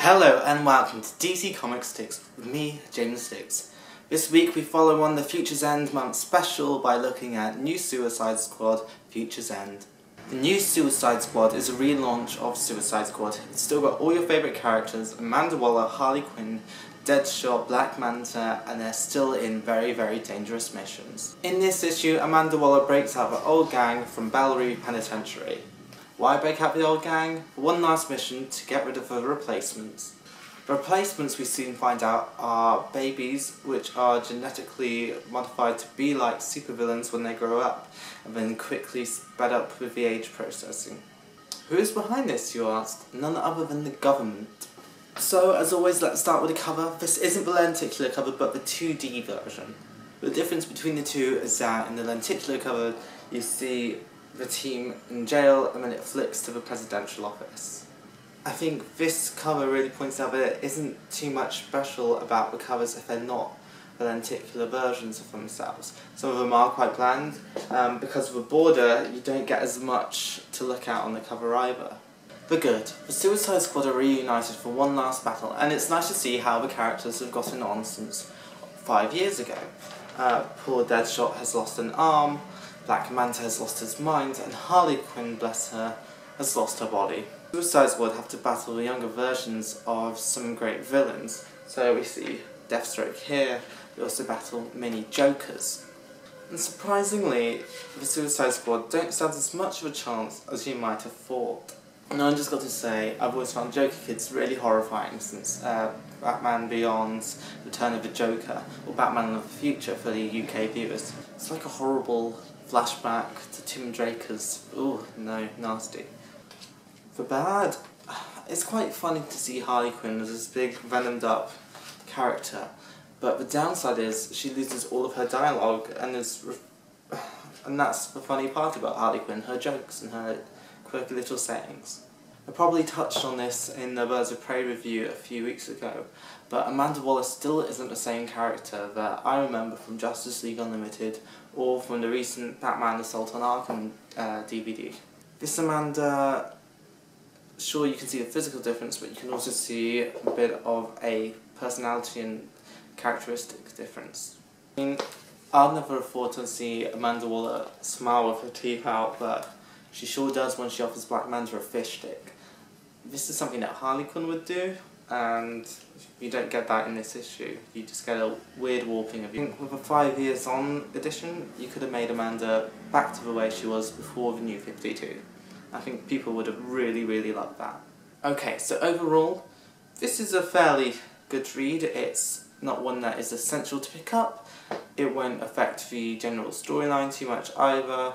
Hello and welcome to DC Comic Sticks with me, James Sticks. This week we follow on the Future's End month special by looking at New Suicide Squad Future's End. The New Suicide Squad is a relaunch of Suicide Squad. It's still got all your favourite characters: Amanda Waller, Harley Quinn, Deadshot, Black Manta, and they're still in very, very dangerous missions. In this issue, Amanda Waller breaks out of her old gang from Bellevue Penitentiary. Why break out the old gang? For one last mission to get rid of the replacements. The replacements, we soon find out, are babies which are genetically modified to be like supervillains when they grow up, and then quickly sped up with the age processing. Who is behind this, you ask? None other than the government. So, as always, let's start with the cover. This isn't the lenticular cover, but the 2D version. The difference between the two is that in the lenticular cover, you see the team in jail, and then it flicks to the presidential office. I think this cover really points out that it isn't too much special about the covers if they're not the lenticular versions of themselves. Some of them are quite bland. Because of the border, you don't get as much to look at on the cover either. The good. The Suicide Squad are reunited for one last battle, and it's nice to see how the characters have gotten on since 5 years ago. Poor Deadshot has lost an arm, Black Manta has lost his mind, and Harley Quinn, bless her, has lost her body. Suicide Squad have to battle the younger versions of some great villains. So we see Deathstroke here, we also battle many Jokers. And surprisingly, the Suicide Squad don't stand as much of a chance as you might have thought. And I just got to say, I've always found Joker Kids really horrifying since Batman Beyond's Return of the Joker, or Batman of the Future for the UK viewers. It's like a horrible flashback to Tim Draker's, ooh, no, nasty. For bad, it's quite funny to see Harley Quinn as this big venomed up character, but the downside is she loses all of her dialogue, and that's the funny part about Harley Quinn, her jokes and her quirky little sayings. I probably touched on this in the Birds of Prey review a few weeks ago, but Amanda Waller still isn't the same character that I remember from Justice League Unlimited or from the recent Batman Assault on Arkham DVD. This Amanda, sure you can see the physical difference, but you can also see a bit of a personality and characteristic difference. I mean, I'd never have thought to see Amanda Waller smile with her teeth out, but she sure does when she offers Black Manta a fish stick. This is something that Harley Quinn would do, and you don't get that in this issue. You just get a weird warping of you. I think with a 5 years on edition, you could have made Amanda back to the way she was before the New 52. I think people would have really, really loved that. Okay, so overall, this is a fairly good read. It's not one that is essential to pick up. It won't affect the general storyline too much either.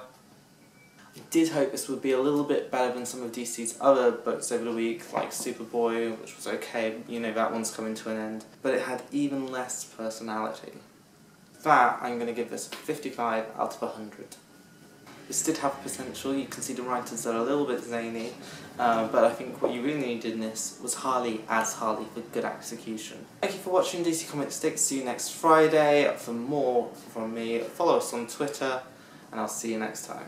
I did hope this would be a little bit better than some of DC's other books over the week, like Superboy, which was okay, you know that one's coming to an end, but it had even less personality. That, I'm going to give this a 55 out of 100. This did have potential. You can see the writers are a little bit zany, but I think what you really needed in this was Harley as Harley for good execution. Thank you for watching DC Comic Sticks. See you next Friday for more from me. Follow us on Twitter, and I'll see you next time.